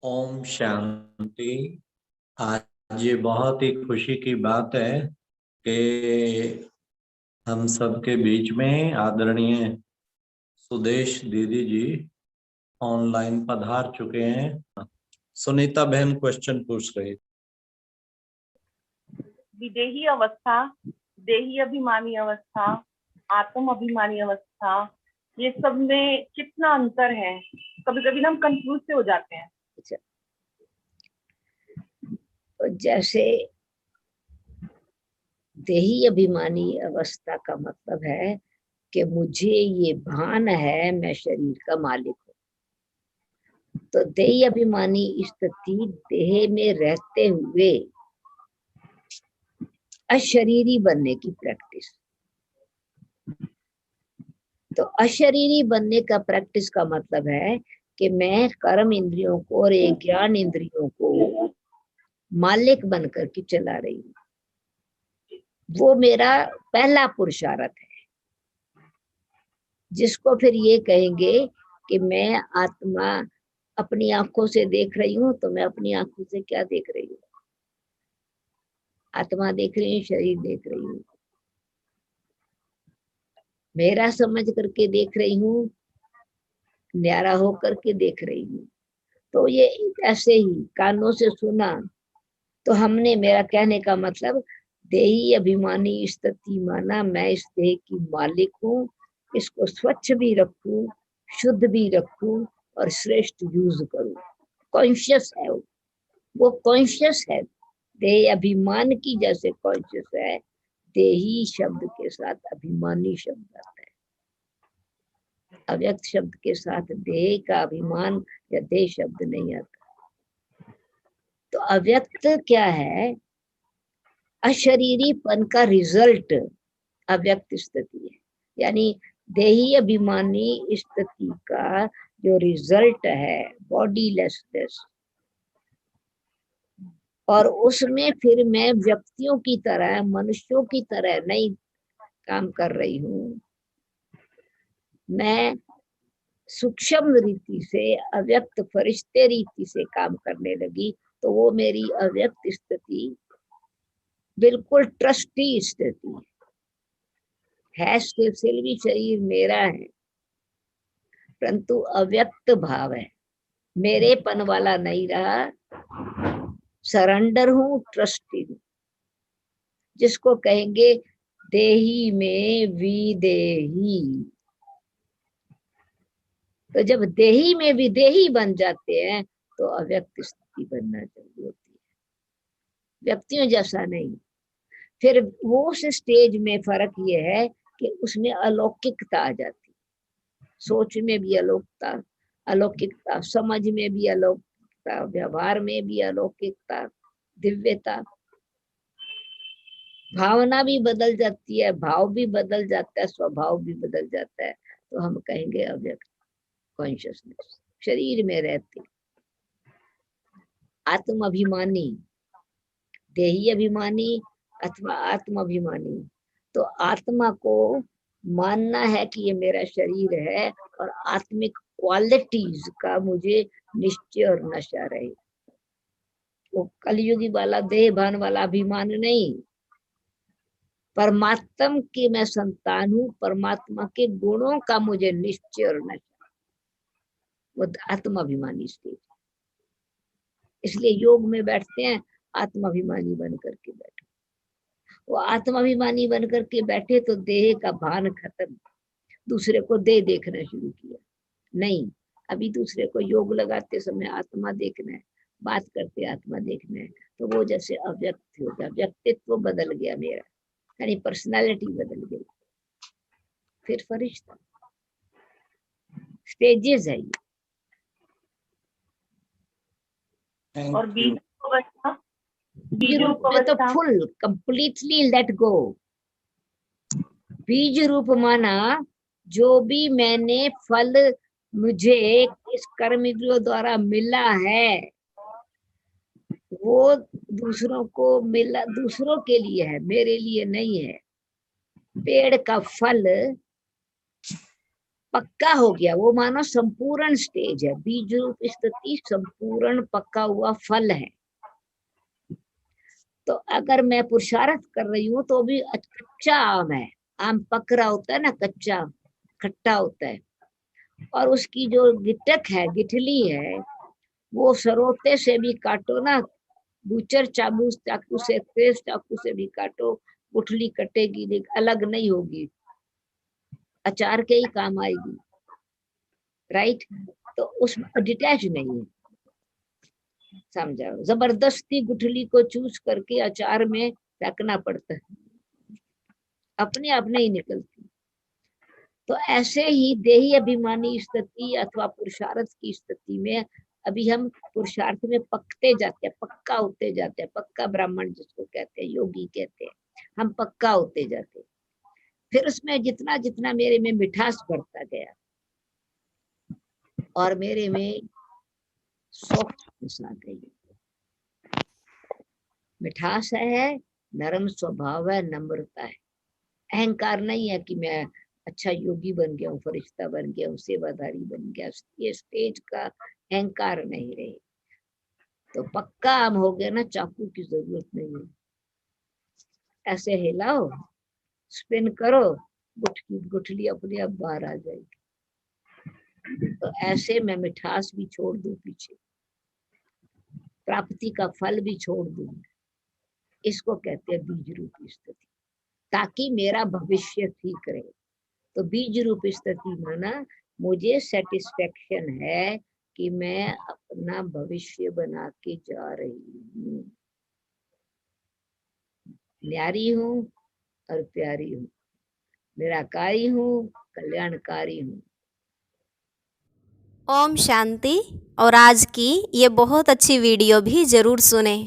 ओम शांति। आज ये बहुत ही खुशी की बात है कि हम सबके बीच में आदरणीय सुदेश दीदी जी ऑनलाइन पधार चुके हैं। सुनीता बहन क्वेश्चन पूछ रही। विदेही अवस्था, देही अभिमानी अवस्था, आत्म अभिमानी अवस्था, ये सब में कितना अंतर है? कभी कभी हम कंफ्यूज से हो जाते हैं। तो जैसे देही अभिमानी अवस्था का मतलब है कि मुझे ये भान है मैं शरीर का मालिक हूँ। तो देही अभिमानी स्थिति देह में रहते हुए अशरीरी बनने की प्रैक्टिस। तो अशरीरी बनने का प्रैक्टिस का मतलब है कि मैं कर्म इंद्रियों को और ज्ञान इंद्रियों को मालिक बनकर के चला रही हूँ। वो मेरा पहला पुरुषार्थ है, जिसको फिर ये कहेंगे कि मैं आत्मा अपनी आंखों से देख रही हूँ। तो मैं अपनी आंखों से क्या देख रही हूँ? आत्मा देख रही हूँ, शरीर देख रही हूँ, मेरा समझ करके देख रही हूँ, न्यारा होकर के देख रही हूँ। तो ये ऐसे ही कानों से सुना तो हमने, मेरा कहने का मतलब देही अभिमानी स्थिति माना मैं इस देह की मालिक हूँ, इसको स्वच्छ भी रखूं, शुद्ध भी रखूं और श्रेष्ठ यूज करूं। कॉन्शियस है वो कॉन्शियस है। देह अभिमान की जैसे कॉन्शियस है, देही शब्द के साथ अभिमानी शब्द आता है। अव्यक्त शब्द के साथ देह का अभिमान या देह शब्द नहीं आता। तो अव्यक्त क्या है? अशरीरीपन का रिजल्ट अव्यक्त स्थिति है, यानी देही अभिमानी स्थिति का जो रिजल्ट है बॉडी लेसनेस। और उसमें फिर मैं व्यक्तियों की तरह, मनुष्यों की तरह नहीं काम कर रही हूँ। मैं सूक्ष्म रीति से अव्यक्त फरिश्ते रीति से काम करने लगी। तो वो मेरी अव्यक्त स्थिति बिल्कुल ट्रस्टी स्थिति है। सिलसिलवी शरीर मेरा है, परंतु अव्यक्त भाव है, मेरेपन वाला नहीं रहा। सरेंडर हूँ, ट्रस्टी हूँ, जिसको कहेंगे देही में विदेही। तो जब देही में विदेही बन जाते हैं तो अव्यक्त स्थिति बनना चाहिए होती है, व्यक्तियों जैसा नहीं। फिर वो उस स्टेज में फर्क ये है कि उसमें अलौकिकता आ जाती, सोच में भी अलौकिकता, समझ में भी अलौकिकता, व्यवहार में भी अलौकिकता, दिव्यता, भावना भी बदल जाती है, भाव भी बदल जाता है, स्वभाव भी बदल जाता है। तो हम कहेंगे अव्यक्त कॉन्शियसनेस शरीर में रहती। आत्म अभिमानी, देही अभिमानी अथवा आत्म अभिमानी। तो आत्मा को मानना है कि ये मेरा शरीर है और आत्मिक क्वालिटीज का मुझे निश्चय और नशा रहे। वो कलयुगी वाला देह भान वाला अभिमान नहीं। परमात्मा की मैं संतान हूँ, परमात्मा के गुणों का मुझे निश्चय और नशा, वो आत्माभिमानी स्टेज। इसलिए योग में बैठते हैं आत्माभिमानी बन करके बैठे। वो आत्माभिमानी बन करके बैठे तो देह का भान खत्म, दूसरे को देह देखना शुरू किया। नहीं, अभी दूसरे को योग लगाते समय आत्मा देखना है, बात करते आत्मा देखना है। तो वो जैसे अव्यक्त हो गया, व्यक्तित्व बदल गया मेरा, यानी पर्सनालिटी बदल गई। फिर फरिश्ता स्टेजेस है ये। और बीज अवस्था, बीज रूप में तो फुल कंप्लीटली लेट गो। बीज रूप माना जो भी मैंने फल मुझे इस कर्म इंद्रियों द्वारा मिला है, वो दूसरों को मिला, दूसरों के लिए है, मेरे लिए नहीं है। पेड़ का फल पक्का हो गया, वो मानो संपूर्ण स्टेज है। बीज रूप स्थिति संपूर्ण पक्का हुआ फल है। तो अगर मैं पुरुषार्थ कर रही हूँ तो भी कच्चा आम है। आम पक रहा होता है ना, कच्चा खट्टा होता है, और उसकी जो गिटक है, गिठली है, वो सरोते से भी काटो ना, बूचर चाकू से, तेज चाकू से भी काटो, गुठली कटेगी, लेकिन अलग नहीं होगी, अचार के ही काम आएगी, राइट। तो उसमें डिटैच नहीं है, समझाओ। जबरदस्ती गुठली को चूस करके अचार में फेंकना पड़ता है, अपने आप नहीं निकलती। तो ऐसे ही देही अभिमानी स्थिति अथवा पुरुषार्थ की स्थिति में अभी हम पुरुषार्थ में पकते जाते हैं, पक्का होते जाते हैं, पक्का ब्राह्मण जिसको कहते हैं, योगी कहते हैं, हम पक्का होते जाते हैं। फिर उसमें जितना जितना मेरे में मिठास बढ़ता गया और मेरे में सॉफ्टनेस आ गई, मिठास है, नरम स्वभाव है, नम्रता है, अहंकार नहीं है कि मैं अच्छा योगी बन गया हूँ, फरिश्ता बन गया हूँ, सेवादारी बन गया, ये स्टेज का अहंकार नहीं रहे। तो पक्का आम हो गया ना, चाकू की जरूरत नहीं है, ऐसे हिलाओ, स्पिन करो, गुठली अपने आप बाहर आ जाएगी। तो ऐसे मैं मिठास भी छोड़ दूं पीछे, प्राप्ति का फल भी छोड़ दूं, इसको कहते हैं बीज रूप स्थिति, ताकि मेरा भविष्य ठीक रहे। तो बीज रूप स्थिति माना मुझे सेटिस्फेक्शन है कि मैं अपना भविष्य बना के जा रही हूँ, न्यारी हूँ और प्यारी हूँ, निराकारी हूँ, कल्याणकारी हूँ। ओम शांति। और आज की ये बहुत अच्छी वीडियो भी जरूर सुने।